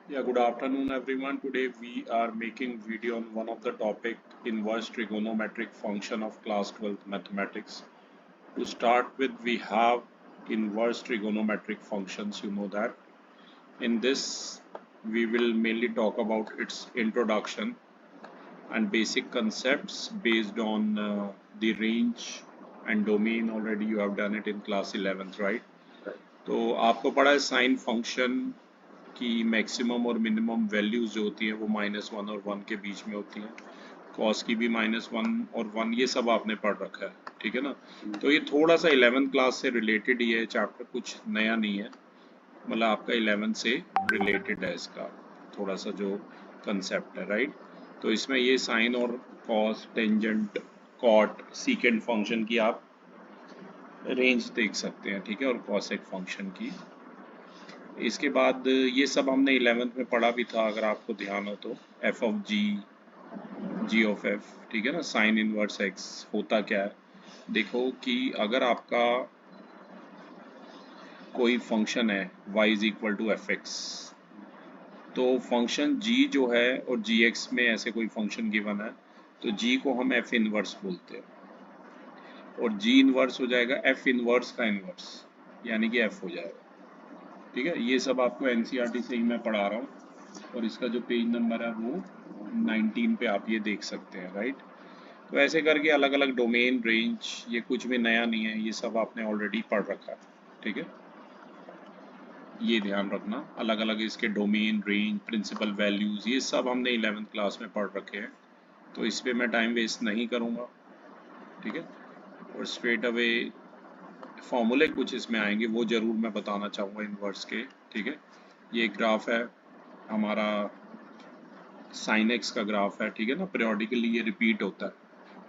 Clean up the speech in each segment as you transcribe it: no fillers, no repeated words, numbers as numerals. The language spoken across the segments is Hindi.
Yeah, good afternoon everyone. Today we are making video on one of the topic inverse trigonometric function of class 12th mathematics. To start with, we have inverse trigonometric functions, you know that. In this, we will mainly talk about its introduction and basic concepts based on the range and domain. Already you have done it in class 11th, right? तो आपको पढ़ा है साइन फंक्शन की मैक्सिमम और मिनिमम वैल्यूज जो होती हैं वो -1 और 1 के बीच में होती हैं। कॉस की भी -1 और 1 ये सब आपने पढ़ रखा है, ठीक है ना। तो ये थोड़ा सा 11th क्लास से रिलेटेड ही है चैप्टर, कुछ नया नहीं है, मतलब आपका 11th से रिलेटेड है इसका थोड़ा सा जो कंसेप्ट है, राइट। तो इसमें ये साइन और cos, tangent, cot, secant function की आप रेंज देख सकते हैं, ठीक है, और कॉसेक फंक्शन की। इसके बाद ये सब हमने 11th में पढ़ा भी था, अगर आपको ध्यान हो तो। F of G, G of F, ठीक है ना। साइन इनवर्स एक्स होता क्या है, देखो कि अगर आपका कोई फंक्शन है y is equal to F X, तो फंक्शन g जो है और जी एक्स में ऐसे कोई फंक्शन गिवन है तो g को हम f इनवर्स बोलते हैं, और g इनवर्स हो जाएगा f इनवर्स का इनवर्स, यानी कि f हो जाएगा, ठीक है। ये सब आपको एनसीईआरटी से ही मैं पढ़ा रहा हूँ, और इसका जो पेज नंबर है वो 19 पे आप ये देख सकते हैं, राइट। तो ऐसे करके अलग अलग डोमेन, रेंज, ये कुछ भी नया नहीं है, ये सब आपने ऑलरेडी पढ़ रखा है, ठीक है। ये ध्यान रखना, अलग अलग इसके डोमेन, रेंज, प्रिंसिपल वैल्यूज, ये सब हमने 11th क्लास में पढ़ रखे हैं, तो इस पर मैं टाइम वेस्ट नहीं करूँगा, ठीक है। और स्ट्रेट अवे फॉर्मूले कुछ इसमें आएंगे, वो ज़रूर मैं बताना चाहूँगा इनवर्स के, ठीक है। ये ग्राफ है हमारा, साइन एक्स का ग्राफ है, ठीक है ना। पीरियोडिकली ये रिपीट होता है,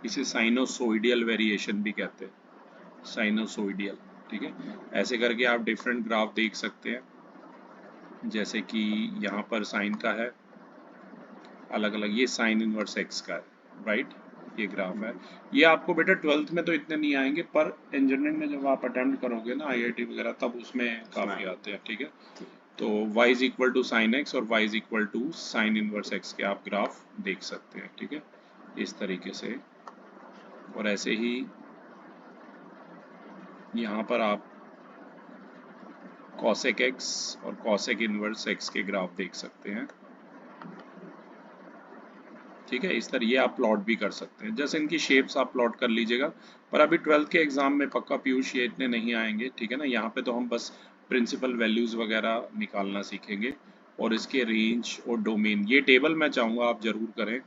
इसे साइनोसोइडियल वेरिएशन भी कहते हैं, साइनोसोइडियल, ठीक है। ऐसे करके आप डिफरेंट ग्राफ देख सकते हैं, जैसे कि यहाँ पर साइन का है अलग अलग, ये साइन इनवर्स एक्स का है, राइट। ये ग्राफ है। ये आपको बेटा 12th में तो इतने नहीं आएंगे, पर इंजीनियरिंग में जब आप अटेम्प्ट करोगे ना आईआईटी वगैरह, तब उसमें काफ़ी आते हैं, ठीक है। तो y is equal to sine X और y is equal to sine inverse X के आप ग्राफ देख सकते हैं, ठीक है, इस तरीके से। और ऐसे ही यहाँ पर आप कॉसेक एक्स और कॉसेक इनवर्स एक्स के ग्राफ देख सकते हैं, ठीक है। इस तरह ये आप प्लॉट भी कर सकते हैं, जैसे इनकी शेप्स आप प्लॉट कर लीजिएगा। पर अभी 12th के एग्जाम में पक्का पीयूष ये इतने नहीं आएंगे, ठीक है ना। यहाँ पे तो हम बस प्रिंसिपल वैल्यूज वगैरह निकालना सीखेंगे, और इसके रेंज और डोमेन, ये टेबल मैं चाहूँगा आप जरूर करें।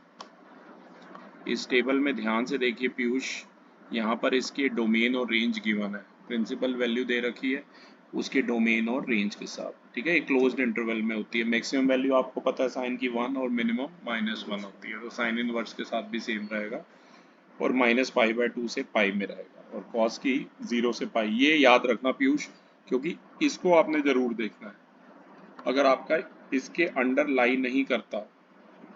इस टेबल में ध्यान से देखिए पीयूष, यहाँ पर इसके डोमेन और रेंज गिवन है, प्रिंसिपल वैल्यू दे रखी है उसके डोमेन और रेंज के साथ, ठीक है। ये क्लोज्ड इंटरवल में होती है। मैक्सिमम वैल्यू आपको पता है साइन की 1 और मिनिमम -1 होती है, तो साइन इनवर्स के साथ भी सेम रहेगा, और -π/2 से पाई में रहेगा, और कॉस की 0 से पाई, ये याद रखना पीयूष, क्योंकि इसको आपने जरूर देखना है। अगर आपका इसके अंडर लाई नहीं करता,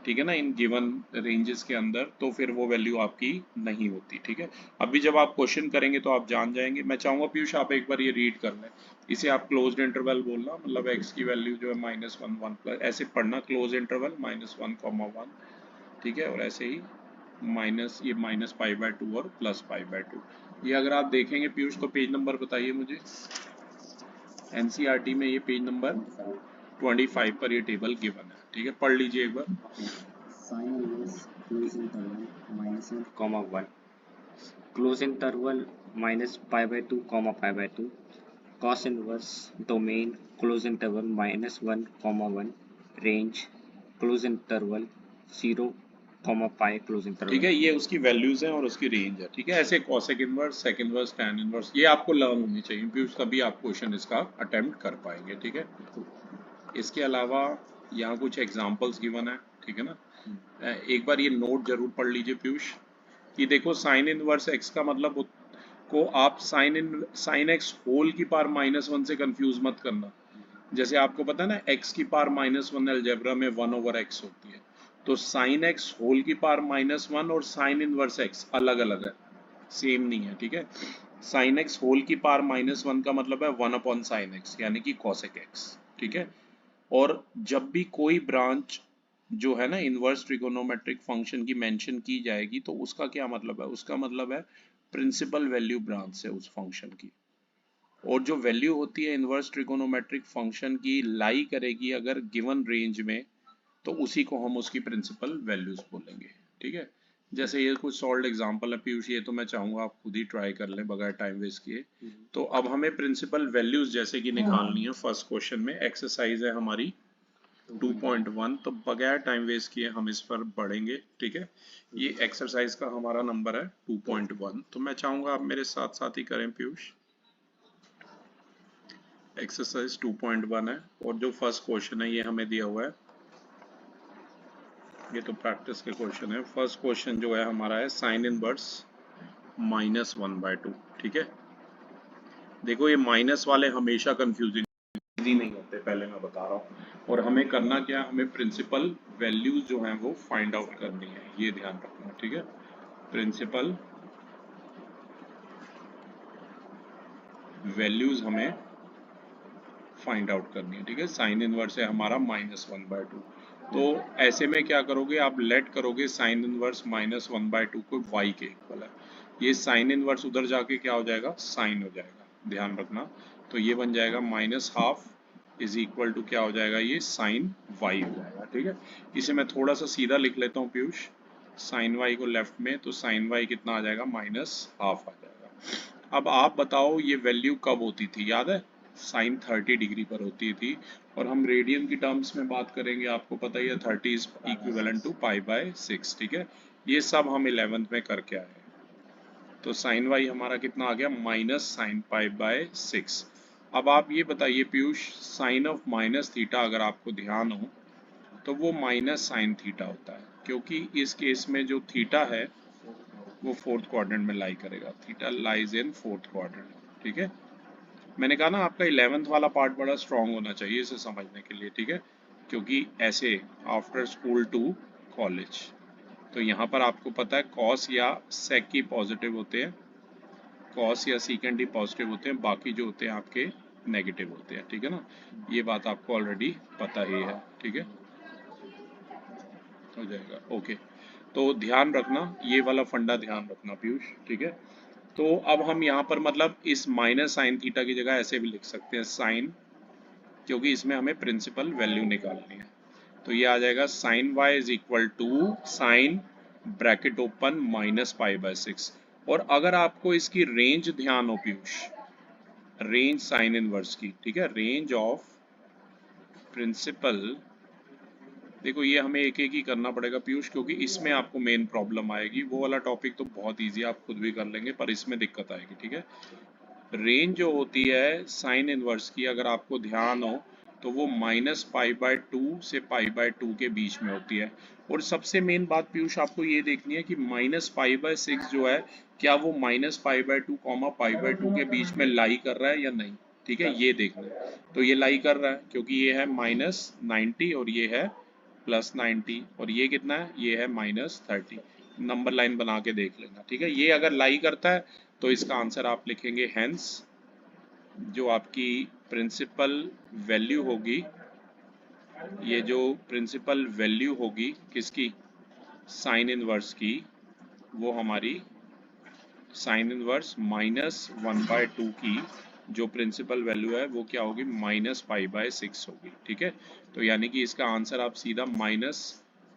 ठीक है ना, इन गिवन रेंजेस के अंदर, तो फिर वो वैल्यू आपकी नहीं होती, ठीक है। अभी जब आप क्वेश्चन करेंगे तो आप जान जाएंगे। मैं चाहूंगा पीयूष आप एक बार ये रीड कर लें, इसे आप क्लोज्ड इंटरवल बोलना, मतलब एक्स की वैल्यू जो है -1 1 प्लस, ऐसे पढ़ना, क्लोज इंटरवल -1, 1, ठीक है। और ऐसे ही माइनस, ये -π/2 और +π/2, ये अगर आप देखेंगे पीयूष तो पेज नंबर बताइए मुझे। एनसीईआरटी में ये पेज नंबर 25 पर ये टेबल गिवन है, ठीक है, पढ़ लीजिए एक बार। Sine inverse close interval -1, comma 1, close interval -π/2, comma π/2, cos inverse domain close interval -1, comma 1, range close interval 0, comma pi close ठीक interval. है, ये उसकी वैल्यूज हैं और उसकी रेंज है, ठीक है। ऐसे cosec inverse, sec inverse, tan inverse, ये आपको लर्न होनी चाहिए, फिर तभी आप क्वेश्चन इसका अटेम्प्ट कर पाएंगे, ठीक है। इसके अलावा यहाँ कुछ एग्जांपल्स गिवन है, ठीक है ना। एक बार ये नोट जरूर पढ़ लीजिए पीयूष, कि देखो साइन इनवर्स एक्स का मतलब को आप साइन एक्स होल की पावर -1 से कंफ्यूज मत करना। जैसे आपको पता है ना, x की पावर -1 अलजेब्रा में 1/x होती है, तो साइन एक्स होल की पावर -1 और साइन इनवर्स एक्स अलग अलग है, सेम नहीं है, ठीक है। साइन एक्स होल की पावर -1 का मतलब है 1/sin x, यानी कि cosec x, ठीक है। और जब भी कोई ब्रांच जो है ना इनवर्स ट्रिगोनोमेट्रिक फंक्शन की मेंशन की जाएगी तो उसका क्या मतलब है, उसका मतलब है प्रिंसिपल वैल्यू ब्रांच से उस फंक्शन की। और जो वैल्यू होती है इनवर्स ट्रिगोनोमेट्रिक फंक्शन की लाई करेगी अगर गिवन रेंज में, तो उसी को हम उसकी प्रिंसिपल वैल्यूज बोलेंगे। ठीक है, जैसे ये कुछ सॉल्व एग्जांपल है पीयूष, ये तो मैं चाहूंगा आप खुद ही ट्राई कर लें बगैर टाइम वेस्ट किए। तो अब हमें प्रिंसिपल वैल्यूज जैसे कि निकालनी है, फर्स्ट क्वेश्चन में एक्सरसाइज है हमारी 2.1, तो बगैर टाइम वेस्ट किए हम इस पर बढ़ेंगे। ठीक है, ये एक्सरसाइज का हमारा नंबर है 2.1, तो मैं चाहूंगा आप मेरे साथ साथ ही करें पीयूष। एक्सरसाइज 2.1 है और जो फर्स्ट क्वेश्चन है ये हमें दिया हुआ है, ये तो प्रैक्टिस के क्वेश्चन है। फर्स्ट क्वेश्चन जो है हमारा है साइन इनवर्स -1/2। ठीक है, देखो ये माइनस वाले हमेशा कंफ्यूजिंग नहीं होते, पहले मैं बता रहा हूँ। और हमें करना क्या, हमें प्रिंसिपल वैल्यूज जो हैं वो फाइंड आउट करनी है, ये ध्यान रखना। ठीक है, प्रिंसिपल वैल्यूज हमें फाइंड आउट करनी है। ठीक है, साइन इनवर्स है हमारा -1/2, तो ऐसे में क्या करोगे आप, लेट करोगे साइन इनवर्स -1/2 को y के इक्वल है। ये साइन इनवर्स उधर जाके क्या हो जाएगा, साइन हो जाएगा, ध्यान रखना। तो ये बन जाएगा -½ इज इक्वल टू क्या हो जाएगा, ये साइन y हो जाएगा। ठीक है, इसे मैं थोड़ा सा सीधा लिख लेता हूँ पीयूष, साइन y को लेफ्ट में, तो साइन y कितना आ जाएगा, -½ आ जाएगा। अब आप बताओ ये वैल्यू कब होती थी, याद है, साइन 30 डिग्री पर होती थी। और हम रेडियन की टर्म्स में बात करेंगे, आपको पता ही है 30 इज इक्विवेलेंट टू π/6। ठीक है, ये सब हम 11th में करके आए। तो साइन वाई हमारा कितना आ गया, -sin π/6। अब आप ये बताइए Piyush, sine of minus theta अगर आपको ध्यान हो तो वो -sin थीटा होता है, क्योंकि इस केस में जो थीटा है वो फोर्थ क्वाड्रेंट में लाई करेगा, theta lies in fourth quadrant. ठीक है, मैंने कहा ना आपका 11th वाला पार्ट बड़ा स्ट्रांग होना चाहिए इसे समझने के लिए। ठीक है, क्योंकि ऐसे आफ्टर स्कूल टू कॉलेज, तो यहाँ पर आपको पता है कॉस या सेक की पॉजिटिव होते हैं, कॉस या सीकेंड ही पॉजिटिव होते हैं, बाकी जो होते हैं आपके नेगेटिव होते हैं। ठीक है ना, ये बात आपको ऑलरेडी पता ही है। ठीक है, हो जाएगा ओके। तो ध्यान रखना, ये वाला फंडा ध्यान रखना पीयूष। ठीक है, तो अब हम यहाँ पर मतलब इस -sin थीटा की जगह ऐसे भी लिख सकते हैं साइन, क्योंकि इसमें हमें प्रिंसिपल वैल्यू निकालनी है। तो ये आ जाएगा sine y is equal to sine bracket open -π/6। और अगर आपको इसकी रेंज ध्यान हो पीयूष, रेंज साइन इनवर्स की, ठीक है, रेंज ऑफ प्रिंसिपल, देखो ये हमें एक एक ही करना पड़ेगा पीयूष, क्योंकि इसमें आपको मेन प्रॉब्लम आएगी। वो वाला टॉपिक तो बहुत इजी है, आप खुद भी कर लेंगे, पर इसमें दिक्कत आएगी। ठीक है, रेंज जो होती है साइन इनवर्स की, अगर आपको ध्यान हो तो वो -π/2 से π/2 के बीच में होती है। और सबसे मेन बात पीयूष आपको ये देखनी है कि -π/6 जो है, क्या वो -π/2 π/2 के बीच में लाई कर रहा है या नहीं। ठीक है, ये देखना है। तो ये लाई कर रहा है, क्योंकि ये है -90 और ये है +90, और ये कितना है, ये है -30। नंबर लाइन बना के देख लेना। ठीक है, ये अगर लाई करता है तो इसका आंसर आप लिखेंगे हेंस, जो आपकी प्रिंसिपल वैल्यू होगी, ये जो प्रिंसिपल वैल्यू होगी किसकी, साइन इनवर्स की, वो हमारी साइन इनवर्स -1/2 की जो प्रिंसिपल वैल्यू है वो क्या होगी, -π/6 होगी। ठीक है, तो यानी कि इसका आंसर आप सीधा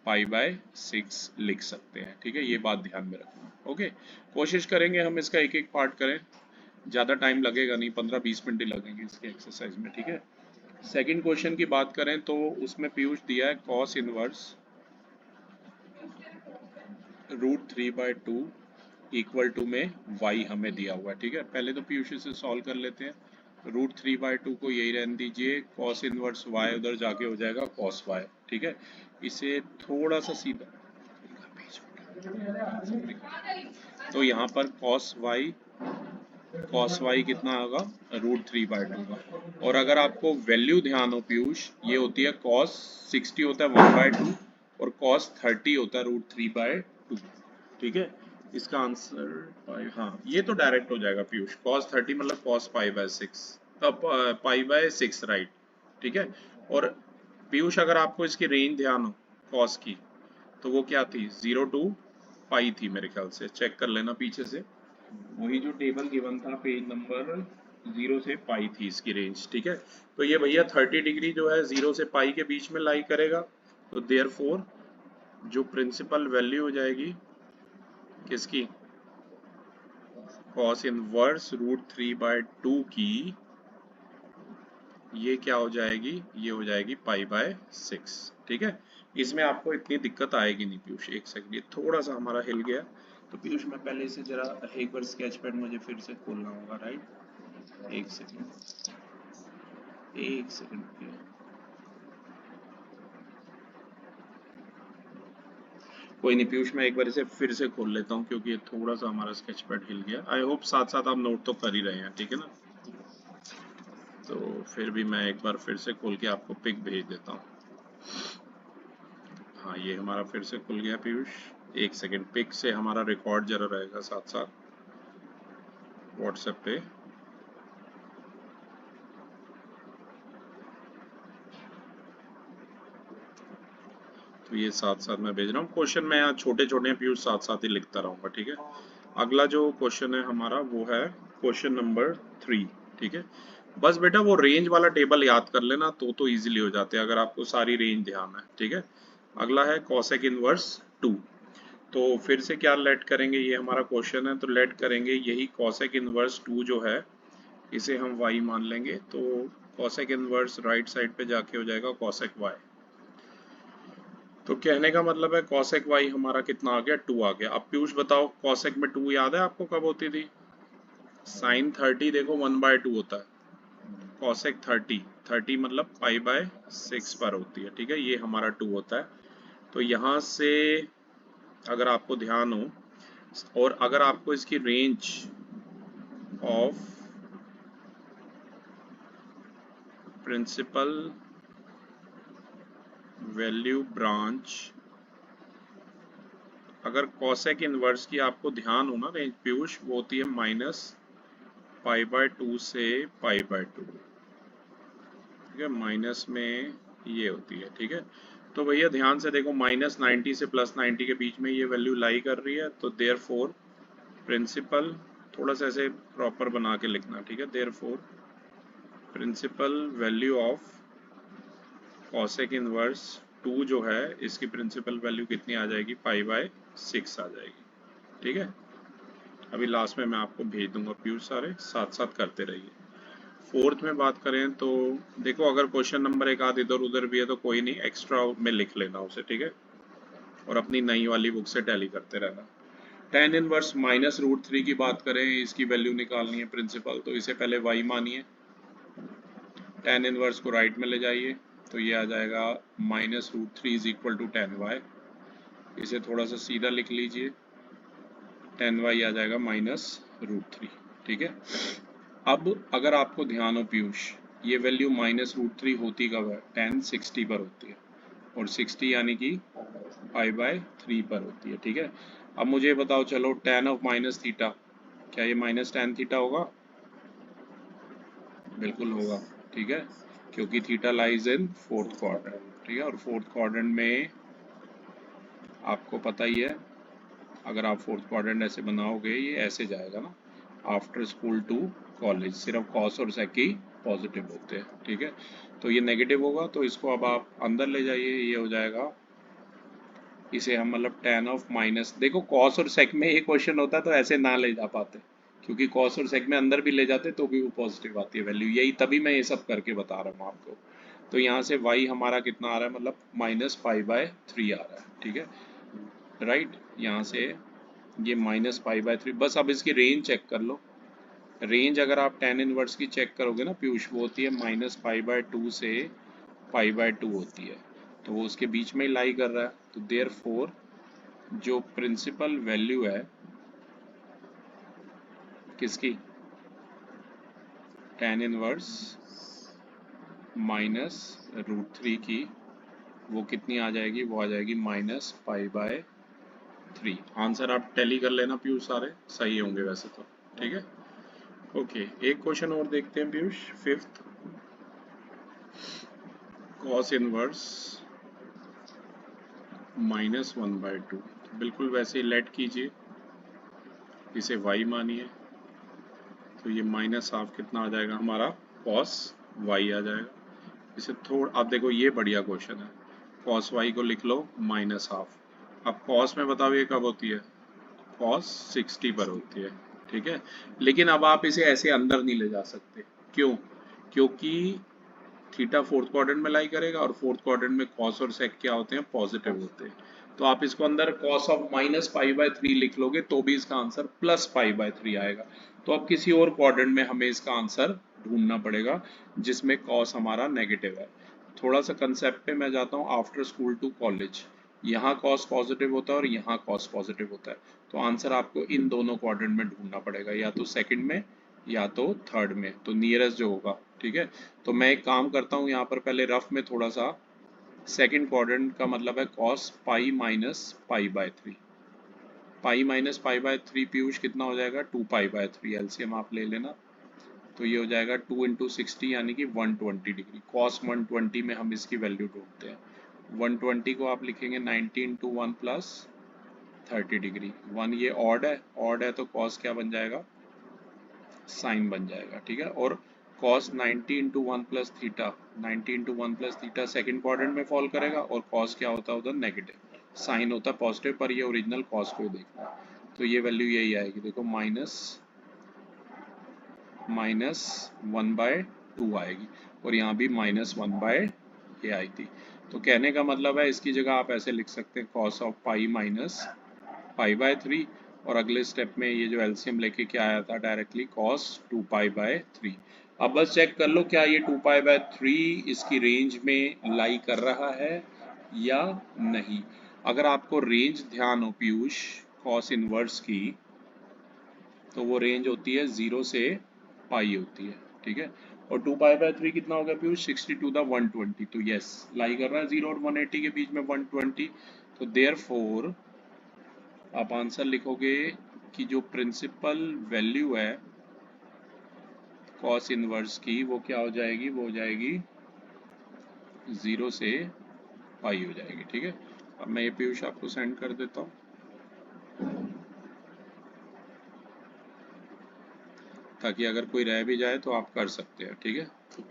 -π/6 लिख सकते हैं। ठीक है, ये बात ध्यान में रखना। ओके, कोशिश करेंगे हम इसका एक एक पार्ट करें, ज़्यादा टाइम लगेगा नहीं, 15-20 मिनट ही लगेंगे इसके एक्सरसाइज में। ठीक है, सेकंड क्वेश्चन की बात करें तो उसमें पीयूष दिया है कॉस इनवर्स √3/2 इक्वल टू में y हमें दिया हुआ है। ठीक है, पहले तो पीयूष इसे सॉल्व कर लेते हैं। √3/2 को यही रहने दीजिए, कॉस इनवर्स y उधर जाके हो जाएगा कॉस y। ठीक है, इसे थोड़ा सा सीधा, तो यहाँ पर cos y कितना होगा, √3/2 का। और अगर आपको वैल्यू ध्यान हो पीयूष, ये होती है cos 60 होता है 1/2 और cos 30 होता है √3/2। ठीक है, इसका आंसर हाँ ये तो डायरेक्ट हो जाएगा पीयूष, cos 30 मतलब cos π/6, π/6 राइट। ठीक है, और पीयूष अगर आपको इसकी रेंज ध्यान हो कॉस की, तो वो क्या थी 0 to पाई थी मेरे ख्याल से, चेक कर लेना पीछे से, वही जो टेबल गिवन था पेज नंबर 0 से पाई थी इसकी रेंज, ठीक है। तो ये भैया 30 डिग्री जो है 0 से पाई के बीच में लाई करेगा, तो देयरफॉर जो प्रिंसिपल वैल्यू हो जाएगी किसकी, कॉस इनवर्स √3/2 की, ये क्या हो जाएगी, ये हो जाएगी π/6, ठीक है। इसमें आपको इतनी दिक्कत आएगी नहीं पीयूष। एक सेकंड, ये थोड़ा सा हमारा हिल गया, तो पीयूष मैं पहले इसे जरा एक बार स्केच पैड मुझे फिर से खोलना होगा, राइट। एक सेकंड, एक सेकंड, कोई नहीं पीयूष, मैं एक बार इसे फिर से खोल लेता हूँ क्योंकि ये थोड़ा सा हमारा स्केच पैड हिल गया। आई होप साथ साथ आप नोट तो कर ही रहे हैं, ठीक है ना। तो फिर भी मैं एक बार फिर से खोल के आपको पिक भेज देता हूँ। हाँ, ये हमारा फिर से खुल गया पीयूष। एक सेकंड, पिक से हमारा रिकॉर्ड जरा रहेगा साथ साथ व्हाट्सएप पे। तो ये साथ साथ मैं भेज रहा हूँ। क्वेश्चन मैं यहाँ छोटे छोटे पीयूष साथ साथ ही लिखता रहूंगा, ठीक है। अगला जो क्वेश्चन है हमारा वो है क्वेश्चन नंबर 3, ठीक है। बस बेटा वो रेंज वाला टेबल याद कर लेना तो इजीली हो जाते हैं अगर आपको सारी रेंज ध्यान है, ठीक है। अगला है कॉसेक इनवर्स 2। तो फिर से क्या लेट करेंगे, ये हमारा क्वेश्चन है तो लेट करेंगे यही कॉसेक इनवर्स 2 जो है इसे हम y मान लेंगे, तो कॉसेक इनवर्स राइट साइड पे जाके हो जाएगा कॉसेक y। तो कहने का मतलब है कॉसेक y हमारा कितना आ गया, 2 आ गया। अब पीयूष बताओ कॉसेक में 2 याद है आपको कब होती थी, साइन 30 देखो 1/2 होता है, कॉसेक 30 मतलब π/6 पर होती है, ठीक है। ये हमारा 2 होता है। तो यहाँ से अगर आपको ध्यान हो और अगर आपको इसकी range of principal value branch, अगर कॉसेक इनवर्स की आपको ध्यान हो ना रेंज पीयूष, वो होती है -π/2 से π/2, ठीक है। माइनस में ये होती है, ठीक है। तो भैया ध्यान से देखो -90 से +90 के बीच में ये वैल्यू लाई कर रही है, तो देयरफॉर प्रिंसिपल, थोड़ा सा ऐसे प्रॉपर बना के लिखना, ठीक है। Therefore principal value of cosec inverse 2 जो है इसकी प्रिंसिपल वैल्यू कितनी आ जाएगी, π/6 आ जाएगी, ठीक है। अभी लास्ट में मैं आपको भेज दूंगा पीयूष, सारे साथ साथ करते रहिए। फोर्थ में बात करें तो देखो अगर क्वेश्चन नंबर एक आध इधर उधर भी है तो कोई नहीं, एक्स्ट्रा में लिख लेना उसे, ठीक है। और अपनी नई वाली बुक से टैली करते रहना। tan इनवर्स -√3 की बात करें, इसकी वैल्यू निकालनी है प्रिंसिपल, तो इसे पहले y मानिए, tan इनवर्स को राइट में ले जाइए, तो ये आ जाएगा -√3 = tan y। इसे थोड़ा सा सीधा लिख लीजिए, tan y आ जाएगा -√3, ठीक है। अब अगर आपको ध्यान हो पीयूष, ये वैल्यू -√3 होती कब है, tan 60 पर होती है, और 60 यानी कि π/3 पर होती है, ठीक है। अब मुझे बताओ चलो tan ऑफ -θ, क्या ये -tan θ होगा, बिल्कुल होगा, ठीक है, क्योंकि theta lies in 4th quadrant, ठीक है। और 4th क्वाड्रेंट में आपको पता ही है, अगर आप 4th क्वाड्रेंट ऐसे बनाओगे ये ऐसे जाएगा ना, आफ्टर स्कूल टू कॉलेज, सिर्फ कॉस और सेक ही पॉजिटिव होते हैं, ठीक है। तो ये नेगेटिव होगा, तो इसको अब आप अंदर ले जाइए, ये हो जाएगा, इसे हम मतलब tan ऑफ माइनस, देखो कॉस और सेक में ये क्वेश्चन होता तो ऐसे ना ले जा पाते, क्योंकि कॉस और सेक में अंदर भी ले जाते तो भी वो पॉजिटिव आती है वैल्यू, यही तभी मैं ये सब करके बता रहा हूँ आपको। तो यहाँ से y हमारा कितना आ रहा है, मतलब -π/3 आ रहा है, ठीक है, राइट। यहाँ से ये -π/3, बस अब इसकी रेंज चेक कर लो। रेंज अगर आप tan इनवर्स की चेक करोगे ना पीयूष, वो होती है -π/2 से π/2 होती है, तो वो उसके बीच में ही लाई कर रहा है। तो देयरफॉर जो प्रिंसिपल वैल्यू है किसकी, tan इनवर्स -√3 की, वो कितनी आ जाएगी, वो आ जाएगी -π/3। आंसर आप टैली कर लेना पीयूष, सारे सही होंगे वैसे तो, ठीक है। ओके, एक क्वेश्चन और देखते हैं पीयूष, फिफ्थ। कॉस इनवर्स -1/2, बिल्कुल वैसे लेट कीजिए, इसे y मानिए, तो ये -1/2 कितना आ जाएगा हमारा कॉस y आ जाएगा। इसे थोड़ा, अब देखो ये बढ़िया क्वेश्चन है, कॉस y को लिख लो -1/2। अब कॉस में बताओ ये कब होती है, कॉस 60 पर होती है, ठीक है। लेकिन अब आप इसे ऐसे अंदर नहीं ले जा सकते, क्यों? क्योंकि थीटा फोर्थ क्वाड्रेंट में लाई करेगा और फोर्थ क्वाड्रेंट में कॉस और सेक क्या होते हैं, पॉजिटिव होते हैं। तो आप इसको अंदर कॉस ऑफ -π/3 लिख लोगे तो भी इसका आंसर +π/3 आएगा। तो अब किसी और क्वाड्रेंट में हमें इसका आंसर ढूंढना पड़ेगा जिसमें कॉस हमारा नेगेटिव है। थोड़ा सा कंसेप्ट पे मैं जाता हूँ, आफ्टर स्कूल टू कॉलेज, यहाँ कॉस पॉजिटिव होता है और यहाँ कॉस पॉजिटिव होता है, तो आंसर आपको इन दोनों क्वाड्रेंट में ढूंढना पड़ेगा, या तो सेकंड में या तो थर्ड में, तो नियरेस्ट जो होगा, ठीक है। तो मैं एक काम करता हूँ यहाँ पर पहले रफ में थोड़ा सा, सेकंड क्वाड्रेंट का मतलब है कॉस π-π/3, π-π/3 पीयूष कितना हो जाएगा, 2π/3, एलसीएम आप ले लेना, तो ये हो जाएगा 2 × 60 यानी कि 120 डिग्री। कॉस 120 में हम इसकी वैल्यू ढूंढते हैं, 120 को आप लिखेंगे 90 × 1 + 30 डिग्री। 1 ये ऑड है तो कॉस क्या बन जाएगा, साइन बन जाएगा, ठीक है। और cos 90 × 1 + theta, 90 × 1 + theta second quadrant में फॉल करेगा, और cos क्या होता है उधर, नेगेटिव, साइन होता है पॉजिटिव, पर ये ओरिजिनल cos को ही देखना है, तो ये वैल्यू यही आएगी, देखो -1/2 आएगी, और यहाँ भी -1/ ये आई थी। तो कहने का मतलब है इसकी जगह आप ऐसे लिख सकते हैं cos ऑफ π-π/3, और अगले स्टेप में ये जो एलसीएम लेके क्या आया था डायरेक्टली cos 2π/3। अब बस चेक कर लो क्या ये 2π/3 इसकी रेंज में लाई कर रहा है या नहीं। अगर आपको रेंज ध्यान हो पीयूष cos इनवर्स की, तो वो रेंज होती है 0 से पाई होती है, ठीक है। और 2π/3 कितना हो गया पीयूष, 60 to the 120, तो यस लाई कर रहा है 0 और 180 के बीच में 120, तो देयरफॉर आप आंसर लिखोगे कि जो प्रिंसिपल वैल्यू है कॉस इनवर्स की वो क्या हो जाएगी, वो हो जाएगी 0 से पाई हो जाएगी, ठीक है। अब मैं ये पीयूष आपको सेंड कर देता हूँ, ताकि अगर कोई रह भी जाए तो आप कर सकते हैं, ठीक है। तो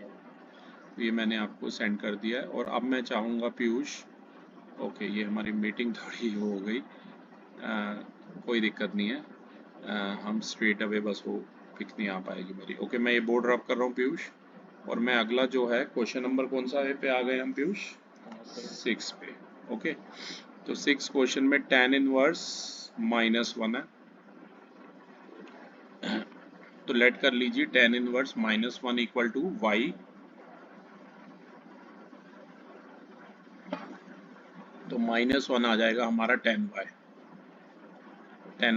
ये मैंने आपको सेंड कर दिया है, और अब मैं चाहूँगा पीयूष, ओके ये हमारी मीटिंग थोड़ी हो गई, कोई दिक्कत नहीं है, हम स्ट्रेट अवे बस वो पिक नहीं आ पाएगी मेरी। ओके मैं ये बोर्ड रब कर रहा हूँ पीयूष, और मैं अगला जो है क्वेश्चन नंबर कौन सा पे आ गए हम पीयूष, 6 पे। ओके तो 6 क्वेश्चन में tan इनवर्स -1 है, तो लेट कर लीजिए tan inverse -1 equal to y, तो -1 आ जाएगा हमारा tan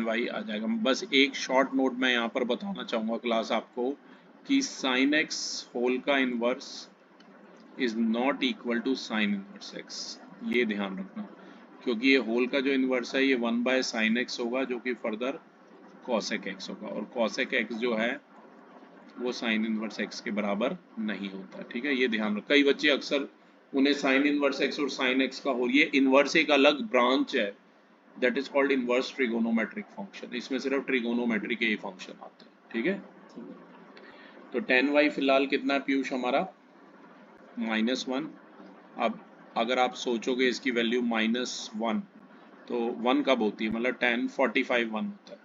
y आ जाएगा। बस एक शॉर्ट नोट मैं यहाँ पर बताना चाहूँगा क्लास आपको कि sin x होल का inverse is not equal to sin inverse x, ये ध्यान रखना, क्योंकि ये होल का जो इनवर्स है ये 1/sin x होगा जो कि फर्दर cosec x होगा, और cosec x जो है वो sin इनवर्स x के बराबर नहीं होता, ठीक है। ये ध्यान रखो, कई बच्चे अक्सर उन्हें sin इनवर्स x और sin x का होल, ये इनवर्स एक अलग ब्रांच है, that is called inverse trigonometric function, इसमें सिर्फ ट्रिगोनोमेट्री के ही फंक्शन आते हैं, ठीक है। तो tan y फिलहाल कितना है पीयूष हमारा, -1। अब अगर आप सोचोगे इसकी वैल्यू -1, तो 1 कब होती है, मतलब tan 45 1 होता है,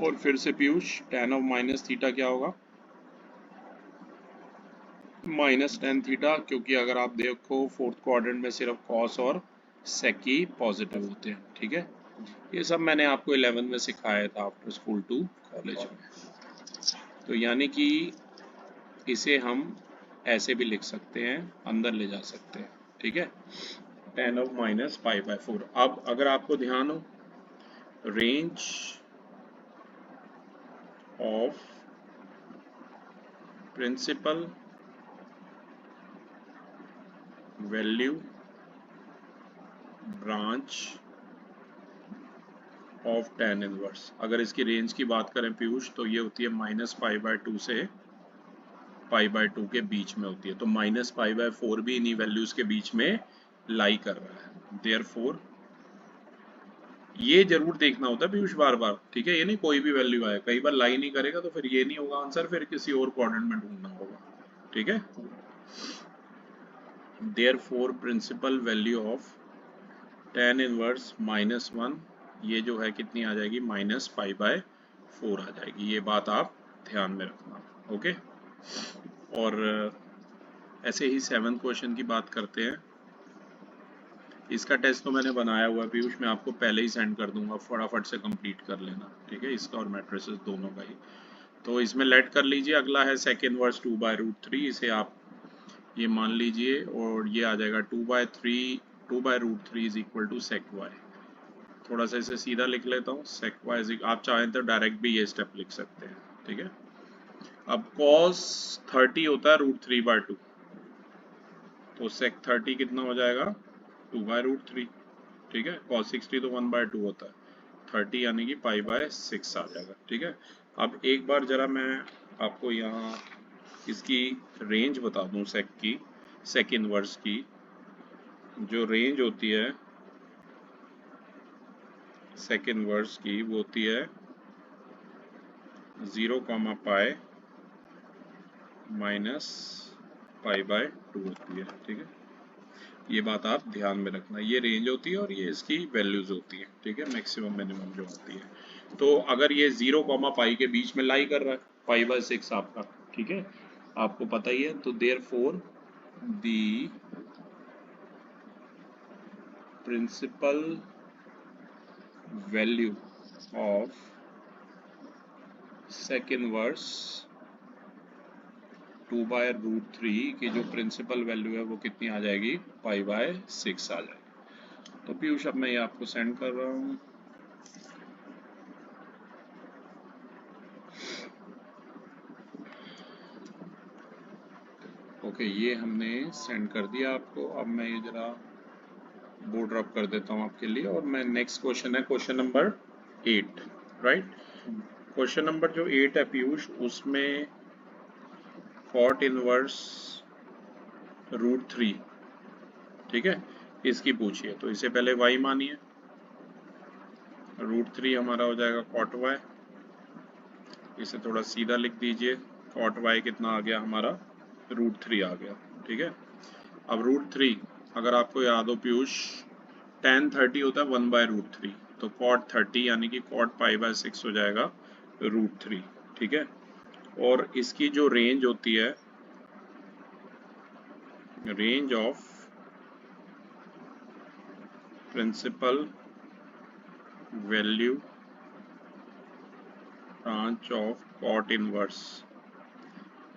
और फिर से Piyush tan of minus theta क्या होगा, -tan थीटा, क्योंकि अगर आप देखो फोर्थ क्वाड्रेंट में सिर्फ cos और sec ही पॉजिटिव होते हैं, ठीक है। ये सब मैंने आपको 11 में सिखाया था आफ्टर स्कूल टू कॉलेज में, तो यानी कि इसे हम ऐसे भी लिख सकते हैं, अंदर ले जा सकते हैं, ठीक है, tan ऑफ -π/4। अब अगर आपको ध्यान हो, range of principal value branch of tan inverse, अगर इसकी रेंज की बात करें पीयूष तो ये होती है -π/2 से π/2 के बीच में होती है, तो -π/4 भी इन्हीं वैल्यूज के बीच में लाई कर रहा है। देयरफॉर ये जरूर देखना होता है पीयूष बार बार, ठीक है, ये नहीं कोई भी वैल्यू आए, कई बार लाई नहीं करेगा तो फिर ये नहीं होगा आंसर, फिर किसी और कोऑर्डिनेट में ढूंढना होगा, ठीक है। Therefore principal value of tan inverse -1 ये जो है कितनी आ जाएगी, -π/4 आ जाएगी। ये बात आप ध्यान में रखना, ओके। और ऐसे ही 7th क्वेश्चन की बात करते हैं। इसका टेस्ट तो मैंने बनाया हुआ है पीयूष, मैं आपको पहले ही सेंड कर दूंगा, फटाफट से कंप्लीट कर लेना, ठीक है, इसका और मैट्रिसेस दोनों का ही। तो इसमें लेट कर लीजिए, अगला है sec इनवर्स 2/√3, इसे आप ये मान लीजिए, और ये आ जाएगा 2/√3 is equal to sec y। थोड़ा सा इसे सीधा लिख लेता हूँ, sec y आप चाहें तो डायरेक्ट भी ये स्टेप लिख सकते हैं, ठीक है। अब cos 30 होता है √3/2, तो sec 30 कितना हो जाएगा, 2/√3, ठीक है। cos 60 तो 1/2 होता है, 30 यानी कि π/6 आ जाएगा, ठीक है। अब एक बार जरा मैं आपको यहाँ इसकी रेंज बता दूँ sec इनवर्स की, जो रेंज होती है sec इनवर्स की वो होती है 0, π -π/2 होती है, ठीक है। ये बात आप ध्यान में रखना, ये रेंज होती है और ये इसकी वैल्यूज होती है, ठीक है, मैक्सिमम मिनिमम जो होती है। तो अगर ये 0, π के बीच में लाई कर रहा है, π/6 आपका, ठीक है, आपको पता ही है, तो therefore the principal value of sec inverse 2/√3 की जो प्रिंसिपल वैल्यू है वो कितनी आ जाएगी, π/6 आ जाएगी। तो पीयूष अब मैं ये आपको सेंड कर रहा हूँ। ओके, ये हमने सेंड कर दिया आपको। अब मैं ये जरा बोर्ड ड्रॉप कर देता हूँ आपके लिए, और मैं नेक्स्ट क्वेश्चन है question number 8, right. Question number जो 8 है पीयूष, उसमें cot इनवर्स √3, ठीक है, इसकी पूछिए। तो इसे पहले y मानिए, √3 हमारा हो जाएगा cot y, इसे थोड़ा सीधा लिख दीजिए, cot y कितना आ गया हमारा, √3 आ गया, ठीक है। अब √3 अगर आपको याद हो पीयूष, tan 30 होता है 1/√3, तो cot 30 यानी कि cot π/6 हो जाएगा √3, ठीक है। और इसकी जो रेंज होती है, range of principal value branch of cot inverse,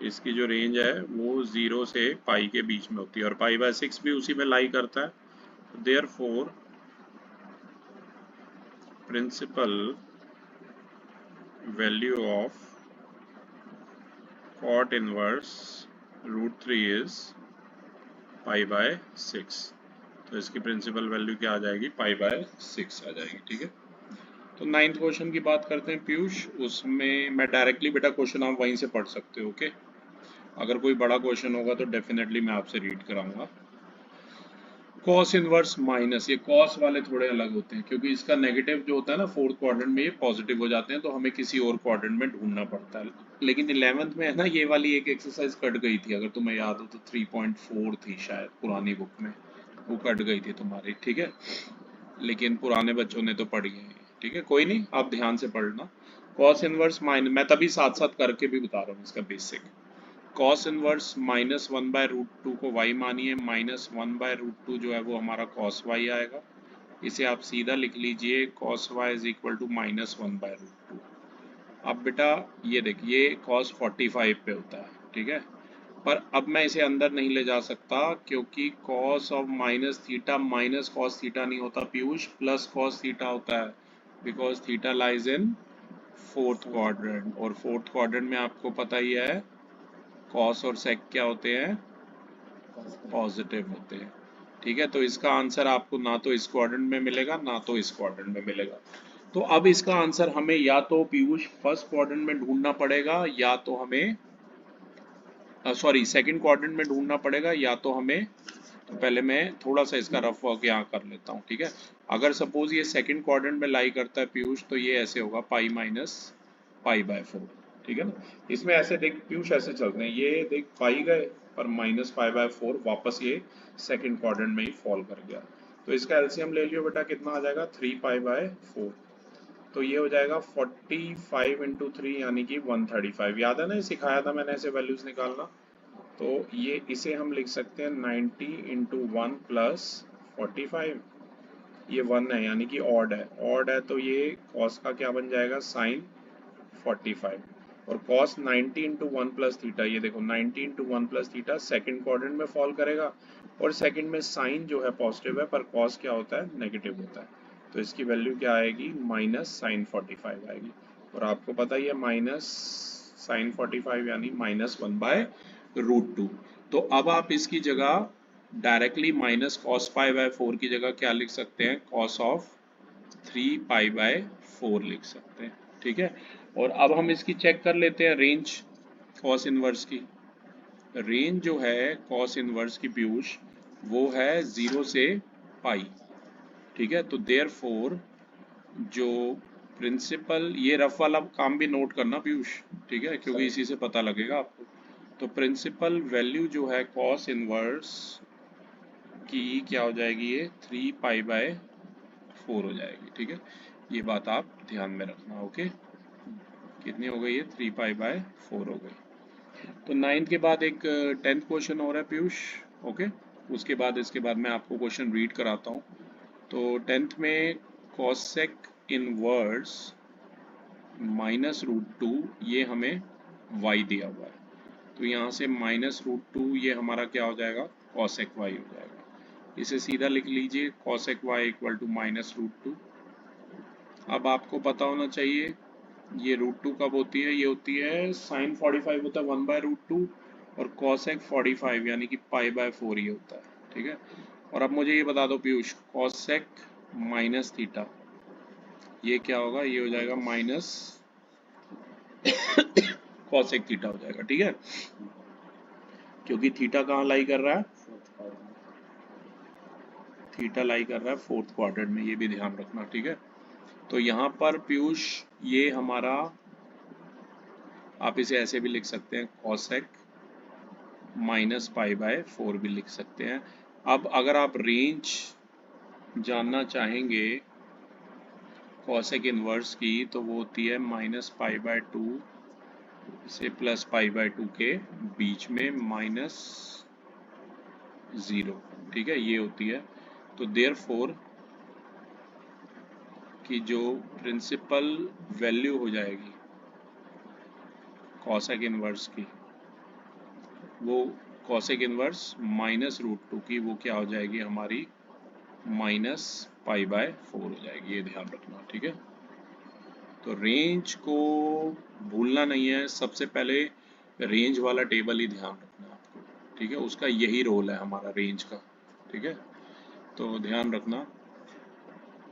इसकी जो रेंज है वो 0 से पाई के बीच में होती है, और π/6 भी उसी में लाई करता है। Therefore principal value of cot inverse √3 is π/6, तो इसकी प्रिंसिपल वैल्यू क्या आ जाएगी, π/6 आ जाएगी, ठीक है। तो 9th क्वेश्चन की बात करते हैं पीयूष, उसमें मैं डायरेक्टली बेटा क्वेश्चन आप वहीं से पढ़ सकते हो, ओके। अगर कोई बड़ा क्वेश्चन होगा तो डेफिनेटली मैं आपसे रीड कराऊंगा। कॉस इनवर्स माइनस, ये कॉस वाले थोड़े अलग होते हैं, क्योंकि इसका नेगेटिव जो होता है ना 4th क्वाड्रेंट में, ये पॉजिटिव हो जाते हैं, तो हमें किसी और क्वाड्रेंट में ढूंढना पड़ता है। लेकिन 11th में है ना, ये वाली एक एक्सरसाइज कट गई थी, अगर तुम्हें याद हो तो 3.4 थी शायद पुरानी बुक में, वो कट गई थी तुम्हारी, ठीक है। लेकिन पुराने बच्चों ने तो पढ़ी है, ठीक है, कोई नहीं, आप ध्यान से पढ़ना। कॉस इनवर्स माइनस, मैं तभी साथ साथ करके भी बता रहा हूँ इसका बेसिक। कॉस इनवर्स -1/√2 को y मानिए, -1/√2 जो है वो हमारा कॉस y आएगा, इसे आप सीधा लिख लीजिए, cos y is equal to -1/√2। अब बेटा ये देखिए, कॉस 45 पे होता है, ठीक है, पर अब मैं इसे अंदर नहीं ले जा सकता, क्योंकि cos of minus theta minus cos theta नहीं होता पीयूष, प्लस कॉस थीटा होता है, because theta lies in 4th quadrant, और 4th क्वाड्रेंट में आपको पता ही है कॉस और सेक क्या होते हैं, पॉजिटिव होते हैं, ठीक है। तो इसका आंसर आपको ना तो इस क्वाड्रेंट में मिलेगा ना तो इस क्वाड्रेंट में मिलेगा। तो अब इसका आंसर हमें या तो पीयूष फर्स्ट क्वाड्रेंट में ढूंढना पड़ेगा, या तो हमें सॉरी सेकंड क्वाड्रेंट में ढूंढना पड़ेगा, या तो हमें, तो पहले मैं थोड़ा सा इसका रफ वर्क यहाँ कर लेता हूँ, ठीक है। अगर सपोज ये सेकंड क्वाड्रेंट में लाई करता है पीयूष, तो ये ऐसे होगा पाई माइनस पाई बाय 4, ठीक है ना। इसमें ऐसे देख पीयूष, ऐसे चलते हैं, ये देख पाई गए और माइनस पाई बाय 4 वापस ये सेकंड क्वाड्रेंट में ही फॉल कर गया। तो इसका एलसीएम ले लियो बेटा, कितना आ जाएगा 3 पाई बाय 4, तो ये हो जाएगा 45 इंटू 3 यानी कि 135। याद है ना, ये सिखाया था मैंने ऐसे वैल्यूज निकालना। तो ये इसे हम लिख सकते हैं 90 इंटू 1 प्लस 45, ये 1 है यानी कि ऑड है, ऑड है तो ये कॉस का क्या बन जाएगा साइन 45, और कॉस 90 इंटू 1 प्लस थीटा, ये देखो 90 into 1 plus theta second quadrant में फॉल करेगा, और सेकेंड में साइन जो है पॉजिटिव है पर कॉस क्या होता है नेगेटिव होता है, तो इसकी वैल्यू क्या आएगी माइनस साइन 45 आएगी। और आपको पता ही है माइनस साइन 45 यानी -1/√2। तो अब आप इसकी जगह directly minus cos pi by 4 की जगह क्या लिख सकते हैं, कॉस ऑफ 3 पाई बाय 4 लिख सकते हैं, ठीक है। और अब हम इसकी चेक कर लेते हैं रेंज कॉस इनवर्स की। रेंज जो है कॉस इनवर्स की पीयूष, वो है 0 से पाई, ठीक है। तो देयरफॉर जो प्रिंसिपल, ये रफ वाला काम भी नोट करना पीयूष, ठीक है, क्योंकि इसी से पता लगेगा आपको। तो प्रिंसिपल वैल्यू जो है कॉस इनवर्स की क्या हो जाएगी, ये 3 पाई बाय 4 हो जाएगी, ठीक है। ये बात आप ध्यान में रखना, ओके। कितनी हो गई है, 3 पाई बाय 4 हो गई। तो 9th के बाद एक 10th क्वेश्चन हो रहा है पीयूष, ओके। उसके बाद इसके बाद मैं आपको क्वेश्चन रीड कराता हूँ। तो 10th में कॉसेक इनवर्स -√2, ये हमें y दिया हुआ है, तो यहाँ से -√2 ये हमारा क्या हो जाएगा, कॉसेक y हो जाएगा। इसे सीधा लिख लीजिए, कॉसेक y इक्वल टू -√2। अब आपको पता होना चाहिए ये √2 कब होती है, ये होती है साइन 45 होता है 1/√2, और कॉसेक 45 यानी कि पाई बाय 4 ये होता है, ठीक है। और अब मुझे ये बता दो पीयूष, कॉसेक माइनस थीटा ये क्या होगा, ये हो जाएगा माइनस कॉसेक थीटा हो जाएगा, ठीक है। क्योंकि थीटा कहाँ लाई कर रहा है, थीटा लाई कर रहा है फोर्थ क्वाड्रेंट में, ये भी ध्यान रखना, ठीक है। तो यहाँ पर पीयूष ये हमारा, आप इसे ऐसे भी लिख सकते हैं, कॉसेक माइनस पाई बाय 4 भी लिख सकते हैं। अब अगर आप रेंज जानना चाहेंगे कॉसेक इनवर्स की, तो वो होती है -π/2 से +π/2 के बीच में -0, ठीक है, ये होती है। तो देयरफॉर कि जो प्रिंसिपल वैल्यू हो जाएगी कॉसेक इनवर्स की, वो कॉसेक इनवर्स -√2 की, वो क्या हो जाएगी हमारी -π/4 हो जाएगी, ये ध्यान रखना, ठीक है। तो रेंज को भूलना नहीं है, सबसे पहले रेंज वाला टेबल ही ध्यान रखना है आपको, ठीक है, उसका यही रोल है हमारा रेंज का, ठीक है। तो ध्यान रखना।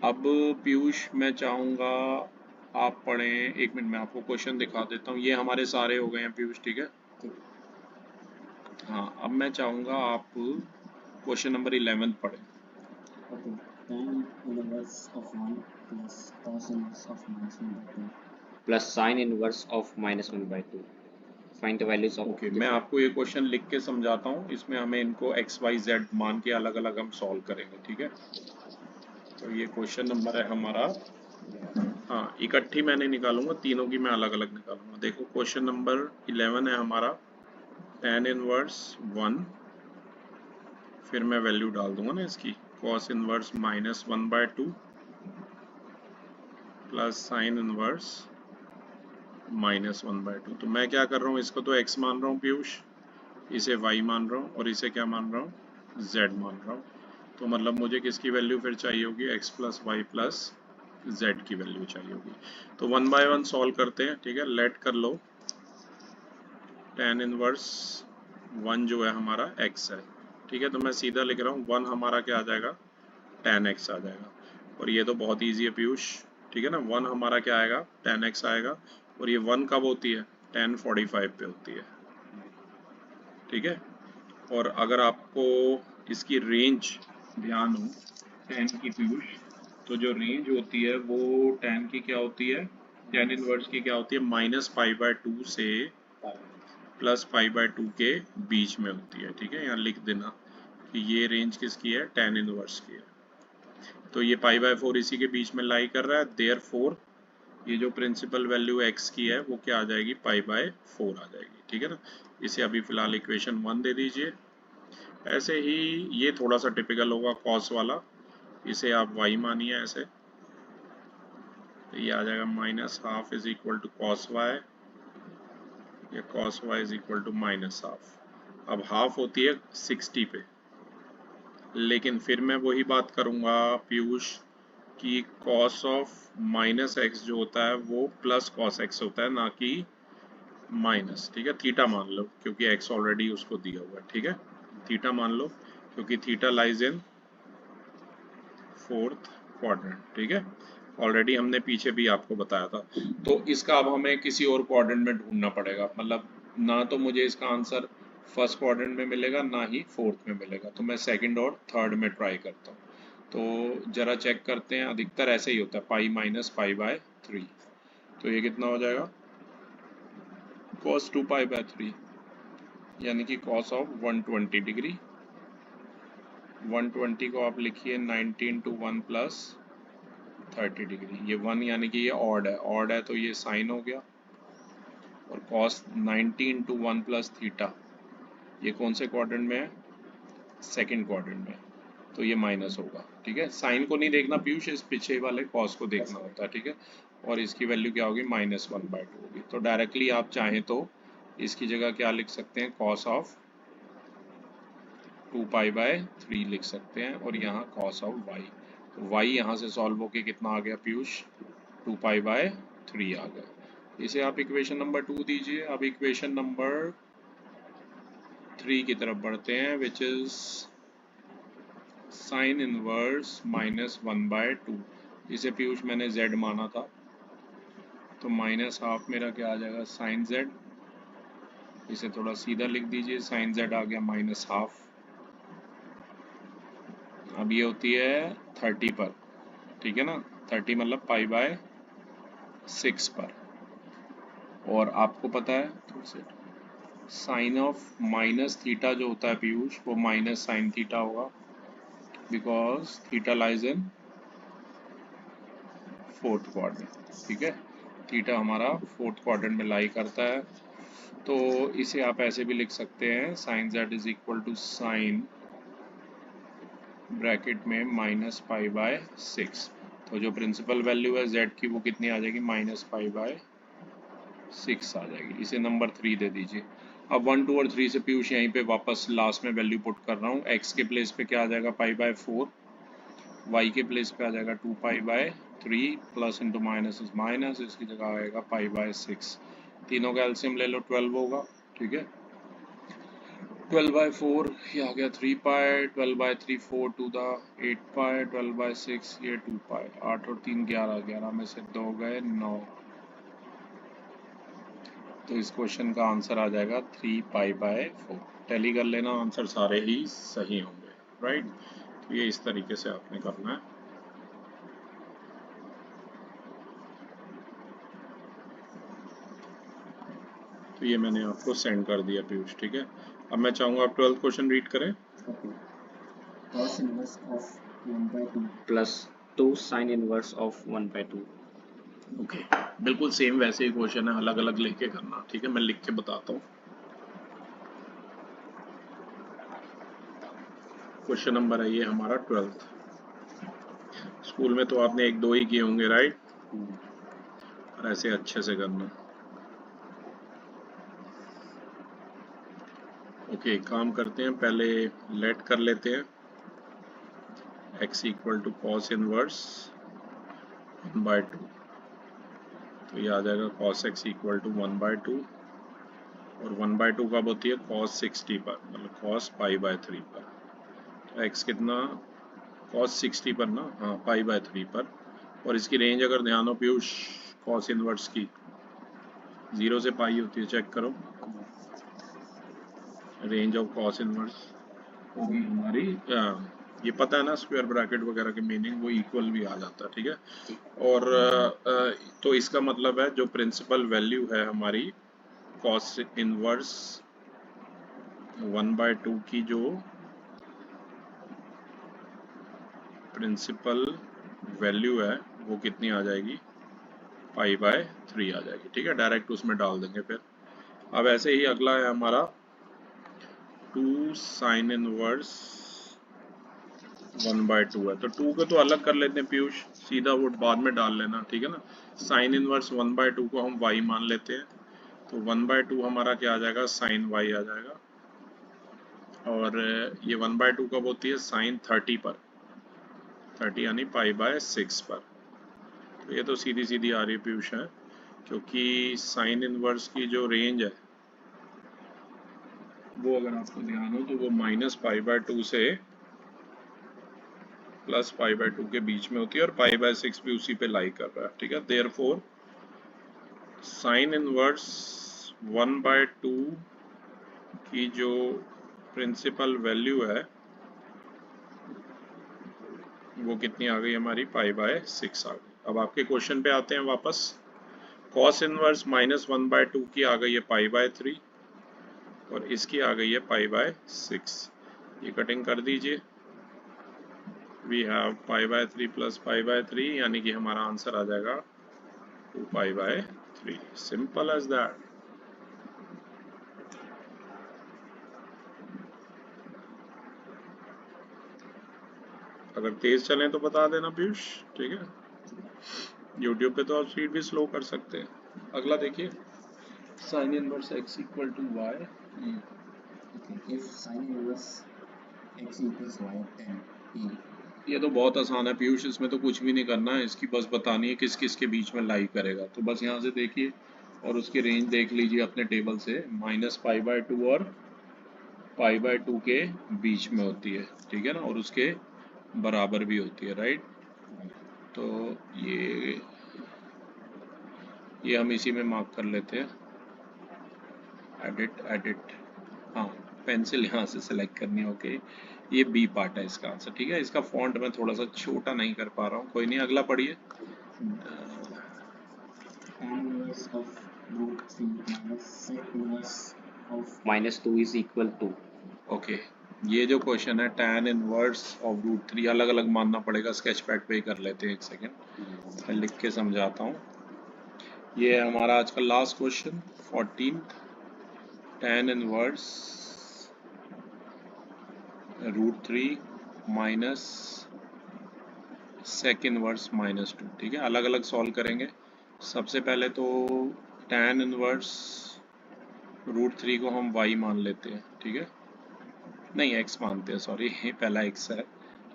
अब पीयूष मैं चाहूँगा आप पढ़ें, 1 मिनट में आपको क्वेश्चन दिखा देता हूँ, ये हमारे सारे हो गए हैं पीयूष, ठीक है। हाँ, अब मैं चाहूँगा आप क्वेश्चन नंबर 11 पढ़ें। Okay, tan inverse of 1 plus cos inverse of -1/2 plus sin inverse of -1/2. Find the values of okay, मैं आपको ये क्वेश्चन लिख के समझाता हूँ, इसमें हमें इनको x y z मान के अलग अलग हम सॉल्व करेंगे, ठीक है। तो ये क्वेश्चन नंबर है हमारा, हाँ इकट्ठी मैंने निकालूंगा, तीनों की मैं अलग अलग निकालूंगा। देखो क्वेश्चन नंबर 11 है हमारा, tan इनवर्स 1, फिर मैं वैल्यू डाल दूंगा ना इसकी, cos inverse -1/2 plus sine inverse -1/2। तो मैं क्या कर रहा हूँ, इसको तो x मान रहा हूँ पीयूष, इसे y मान रहा हूँ, और इसे क्या मान रहा हूँ, z मान रहा हूँ। तो मतलब मुझे किसकी वैल्यू फिर चाहिए होगी, x plus Y plus z की वैल्यू चाहिए होगी। तो 1 बाय 1 सॉल्व करते हैं, ठीक है। लेट कर लो, tan इनवर्स 1 जो है हमारा x है, ठीक है। तो मैं सीधा लिख रहा हूँ 1 हमारा क्या आ जाएगा, tan x आ जाएगा। और ये तो बहुत ईजी है पीयूष, ठीक है ना। 1 हमारा क्या आएगा, tan x आएगा, और ये 1 कब होती है, tan 45 पे होती है, ठीक है। और अगर आपको इसकी रेंज ध्यान हो tan की पीयूष, तो जो रेंज होती है वो tan की क्या होती है, tan इनवर्स की क्या होती है, -π/2 से +π/2 के बीच में होती है। ठीक है, यहाँ लिख देना कि ये रेंज किसकी है, tan इनवर्स की है। तो ये π/4 इसी के बीच में लाई कर रहा है, देयरफॉर ये जो प्रिंसिपल वैल्यू x की है वो क्या आ जाएगी, π/4 आ जाएगी। ठीक है ना, इसे अभी फिलहाल इक्वेशन 1 दे दीजिए। ऐसे ही ये थोड़ा सा टिपिकल होगा कॉस वाला, इसे आप y मानिए ऐसे, तो ये आ जाएगा -½ is equal to cos y, या cos y is equal to -½ अब हाफ होती है 60 पे, लेकिन फिर मैं वही बात करूंगा पीयूष कि cos ऑफ -x जो होता है वो प्लस cos x होता है, ना कि माइनस। ठीक है, थीटा मान लो क्योंकि x ऑलरेडी उसको दिया हुआ है। ठीक है, थीटा मान लो क्योंकि theta lies in 4th quadrant. ठीक है, ऑलरेडी हमने पीछे भी आपको बताया था। तो इसका अब हमें किसी और क्वाड्रेंट में ढूंढना पड़ेगा, मतलब ना तो मुझे इसका आंसर फर्स्ट क्वाड्रेंट में मिलेगा ना ही फोर्थ में मिलेगा, तो मैं सेकंड और थर्ड में ट्राई करता हूँ। तो जरा चेक करते हैं, अधिकतर ऐसे ही होता है π-π/3। तो ये कितना हो जाएगा, cos 2π/3, यानी कि cos ऑफ 120 डिग्री। 120 को आप लिखिए 19 to 1 प्लस 30 डिग्री, ये 1 यानी कि ये ऑड है, ऑड है तो ये साइन हो गया। और cos 19 to 1 प्लस थीटा, ये कौन से क्वाड्रेंट में है, सेकंड क्वाड्रेंट में, तो ये माइनस होगा। ठीक है, साइन को नहीं देखना पीयूष, इस पीछे वाले कॉस को देखना होता है। ठीक है, और इसकी वैल्यू क्या होगी, -1/2 होगी। तो डायरेक्टली आप चाहें तो इसकी जगह क्या लिख सकते हैं, cos ऑफ 2π/3 लिख सकते हैं, और यहाँ cos ऑफ y, तो y यहाँ से सॉल्व होके कितना आ गया पीयूष, 2π/3 आ गया। इसे आप इक्वेशन नंबर 2 दीजिए। अब इक्वेशन नंबर 3 की तरफ बढ़ते हैं, विच इज साइन इनवर्स -1/2। इसे पीयूष मैंने z माना था, तो -½ मेरा क्या आ जाएगा, साइन z। इसे थोड़ा सीधा लिख दीजिए, साइन z आ गया -½ अब ये होती है 30 पर। ठीक है ना, 30 मतलब π/6 पर। और आपको पता है थोड़ा से साइन ऑफ माइनस थीटा जो होता है पीयूष, वो माइनस साइन थीटा होगा, because theta lies in fourth quadrant. ठीक है, थीटा हमारा फोर्थ क्वाड्रेंट में लाई करता है। तो इसे आप ऐसे भी लिख सकते हैं, sine z is equal to sine bracket में -π/6। तो जो प्रिंसिपल वैल्यू है z की वो कितनी आ जाएगी, -π/6 आ जाएगी। इसे नंबर 3 दे दीजिए। अब 1, 2 और 3 से पीयूष यहीं पे वापस लास्ट में वैल्यू पुट कर रहा हूँ। x के प्लेस पे क्या आ जाएगा, π/4, y के प्लेस पे आ जाएगा 2π/3, plus into minus is minus, इसकी जगह आएगा π/6। तीनों का एलसीएम ले लो, 12 होगा। ठीक है, 12/4 ये आ गया 3π, 12/3 4 to the 8π, 12/6 ये 2π, 8 और 3 11, 11 में से 2 गए 9। तो इस क्वेश्चन का आंसर आ जाएगा 3π/4। टैली कर लेना, आंसर सारे ही सही होंगे, राइट। तो ये इस तरीके से आपने करना है। तो ये मैंने आपको सेंड कर दिया पीयूष। ठीक है, अब मैं चाहूँगा आप 12th क्वेश्चन रीड करें। cos inverse of 1/2 plus 2 sin inverse of 1/2। Okay, बिल्कुल सेम वैसे ही क्वेश्चन है, अलग अलग लिख के करना। ठीक है, मैं लिख के बताता हूँ। क्वेश्चन नंबर है ये हमारा 12th। स्कूल में तो आपने 1, 2 ही किए होंगे, राइट, और ऐसे अच्छे से करना। ओके, काम करते हैं, पहले लेट कर लेते हैं x equal to cos inverse 1/2। तो ये आ जाएगा cos x इक्वल टू 1/2, और 1/2 कब होती है, cos 60 पर, मतलब cos π/3 पर। तो x कितना, cos 60 पर ना, हाँ π/3 पर। और इसकी रेंज अगर ध्यान हो पीयूष, cos इनवर्स की 0 से पाई होती है, चेक करो। रेंज ऑफ कॉस इनवर्स होगी हमारी ये पता है ना, स्क्वायर ब्रैकेट वगैरह के मीनिंग वो इक्वल भी आ जाता है, ठीक है। और तो इसका मतलब है जो प्रिंसिपल वैल्यू है हमारी कॉस इनवर्स 1/2 की, जो प्रिंसिपल वैल्यू है वो कितनी आ जाएगी, π/3 आ जाएगी, ठीक है। डायरेक्ट उसमें डाल देंगे फिर। अब ऐसे ही अगला है हमारा 2 साइन इनवर्स 1/2 है, तो 2 को तो अलग कर लेते हैं पीयूष, सीधा वो बाद में डाल लेना, ठीक है ना। साइन इनवर्स 1/2 को हम y मान लेते हैं, तो 1/2 हमारा क्या आ जाएगा, साइन y आ जाएगा। और ये 1/2 कब होती है, साइन 30 पर, 30 यानी π/6 पर। तो ये तो सीधी सीधी आ रही है पीयूष है, क्योंकि साइन इनवर्स की जो रेंज है वो अगर आपको ध्यान हो तो वो -π/2 से +π/2 के बीच में होती है, और π/6 भी उसी पे लाई कर रहा है, ठीक है। देयरफॉर साइन इनवर्स 1/2 की जो प्रिंसिपल वैल्यू है वो कितनी आ गई हमारी, π/6 आ गई। अब आपके क्वेश्चन पे आते हैं वापस। कॉस इनवर्स -1/2 की आ गई है π/3, और इसकी आ गई है π/6। ये कटिंग कर दीजिए, वी हैव π/3 प्लस π/3, यानी कि हमारा आंसर आ जाएगा 2π/3। Simple as that. अगर तेज चले तो बता देना पीयूष, ठीक है। यूट्यूब पे तो आप स्पीड भी स्लो कर सकते हैं। अगला देखिए, sine inverse x equal to Y. If sin inverse x equals y, then E. ये तो बहुत आसान है पीयूष, इसमें तो कुछ भी नहीं करना है, इसकी बस बतानी है किस किस के बीच में लाई करेगा। तो बस यहाँ से देखिए और उसकी रेंज देख लीजिए अपने टेबल से, -π/2 और π/2 के बीच में होती है, ठीक है ना, और उसके बराबर भी होती है, राइट। तो ये हम इसी में मार्क कर लेते हैं, एडिट, हाँ, पेंसिल यहाँ से सेलेक्ट करनी है, ओके। ये बी पार्ट है इसका आंसर, ठीक है। इसका फॉन्ट मैं थोड़ा सा छोटा नहीं कर पा रहा हूँ, कोई नहीं। अगला पढ़िए। Tan inverse of √3 minus sec inverse of -2 is equal to. Okay, ये जो क्वेश्चन है tan इनवर्स ऑफ √3, अलग अलग मानना पड़ेगा, स्केच पैड पे ही कर लेते हैं, एक सेकेंड मैं लिख के समझाता हूँ। ये है हमारा आज का last question 14, tan inverse √3 minus sec inverse -2, ठीक है। अलग अलग सॉल्व करेंगे। सबसे पहले तो tan इनवर्स √3 को हम y मान लेते हैं, ठीक है, नहीं x मानते हैं, सॉरी, पहला x है।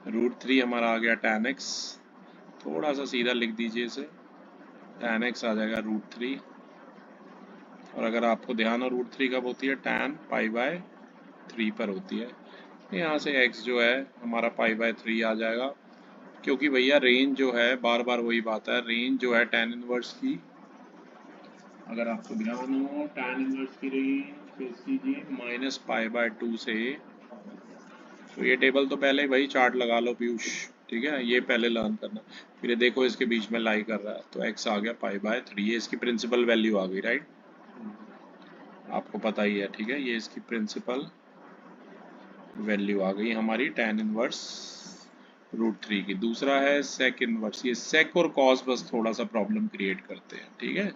√3 हमारा आ गया tan x, थोड़ा सा सीधा लिख दीजिए इसे, tan x आ जाएगा √3। और अगर आपको ध्यान हो √3 कब होती है, tan π/3 पर होती है। यहाँ से x जो है हमारा π/3 आ जाएगा, क्योंकि भैया रेंज जो है, बार बार वही बात है, रेंज जो है tan इनवर्स की, अगर आपको ध्यान हो, tan इनवर्स की रेंज फेस कीजिए -π/2 से, तो ये टेबल तो पहले भाई चार्ट लगा लो पीयूष, ठीक है, ये पहले लर्न करना। फिर ये देखो इसके बीच में लाई कर रहा है, तो x आ गया π/3, ये इसकी प्रिंसिपल वैल्यू आ गई, राइट, आपको पता ही है, ठीक है। ये इसकी प्रिंसिपल वैल्यू आ गई हमारी tan इनवर्स √3 की। दूसरा है sec इनवर्स, ये sec और cos बस थोड़ा सा प्रॉब्लम क्रिएट करते हैं, ठीक है।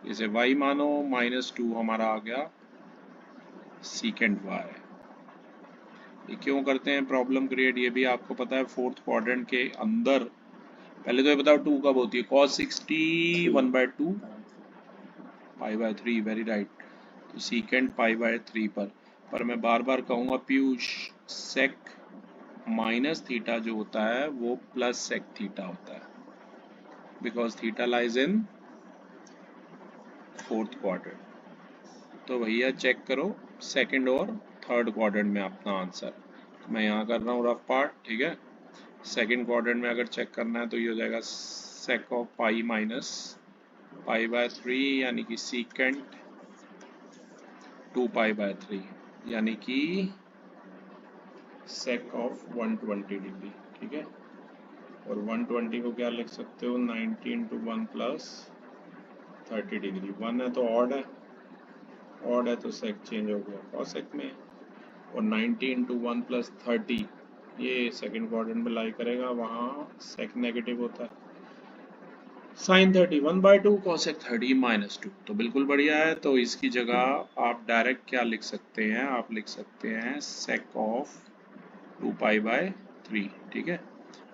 इसे y मानो, -2 हमारा आ गया secant y। ये क्यों करते हैं प्रॉब्लम क्रिएट, ये भी आपको पता है, फोर्थ क्वाड्रेंट के अंदर। पहले तो ये बताओ 2 कब होती है, cos 60 1/2 π/3, वेरी राइट। तो secant π/3 पर मैं बार बार कहूँगा पीयूष, sec माइनस थीटा जो होता है वो प्लस sec थीटा होता है, because theta lies in fourth quadrant. तो भैया चेक करो सेकंड और थर्ड क्वाड्रेंट में अपना आंसर। मैं यहाँ कर रहा हूँ रफ पार्ट, ठीक है। सेकंड क्वाड्रेंट में अगर चेक करना है तो ये हो जाएगा sec ऑफ पाई माइनस π/3, यानी कि secant 2π/3, यानी कि sec ऑफ 120 डिग्री, ठीक है। और 120 को क्या लिख सकते हो, 90 इंटू 1 प्लस 30 डिग्री। 1 है तो ऑड है तो सेक चेंज हो गया कॉसेक में, और 90 इंटू 1 प्लस 30 ये सेकंड क्वाड्रेंट में लाई करेगा, वहाँ सेक नेगेटिव होता है। साइन 30 1/2 कॉसेक 30 -2, तो बिल्कुल बढ़िया है। तो इसकी जगह आप डायरेक्ट क्या लिख सकते हैं, आप लिख सकते हैं सेक ऑफ 2π/3, ठीक है।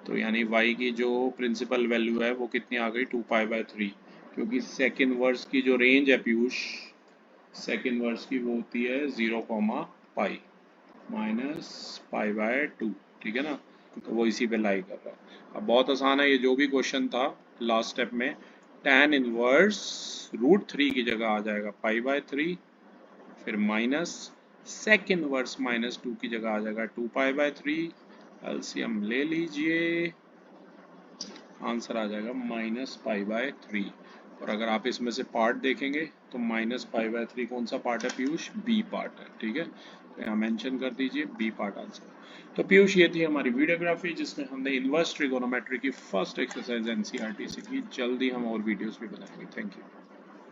तो यानी y की जो प्रिंसिपल वैल्यू है वो कितनी आ गई, 2π/3, क्योंकि सेकंड वर्स की जो रेंज है पीयूष, सेकंड वर्स की वो होती है 0, -π/2, ठीक है ना। तो वो इसी पे लाई कर रहा है। अब बहुत आसान है, ये जो भी क्वेश्चन था लास्ट स्टेप में, tan इनवर्स √3 की जगह आ जाएगा π/3, फिर माइनस सेक इनवर्स -2 की जगह आ जाएगा 2π/3, एलसीएम ले लीजिए, आंसर आ जाएगा -π/3। और अगर आप इसमें से पार्ट देखेंगे तो -π/3 कौन सा पार्ट है पीयूष, बी पार्ट है, ठीक है। तो यहाँ मेंशन कर दीजिए बी पार्ट आंसर। तो पीयूष ये थी हमारी वीडियोग्राफी जिसमें हमने इनवर्स ट्रिगोनोमेट्री की फर्स्ट एक्सरसाइज एनसीईआरटी से की। जल्दी हम और वीडियोस भी बनाएंगे। Thank you.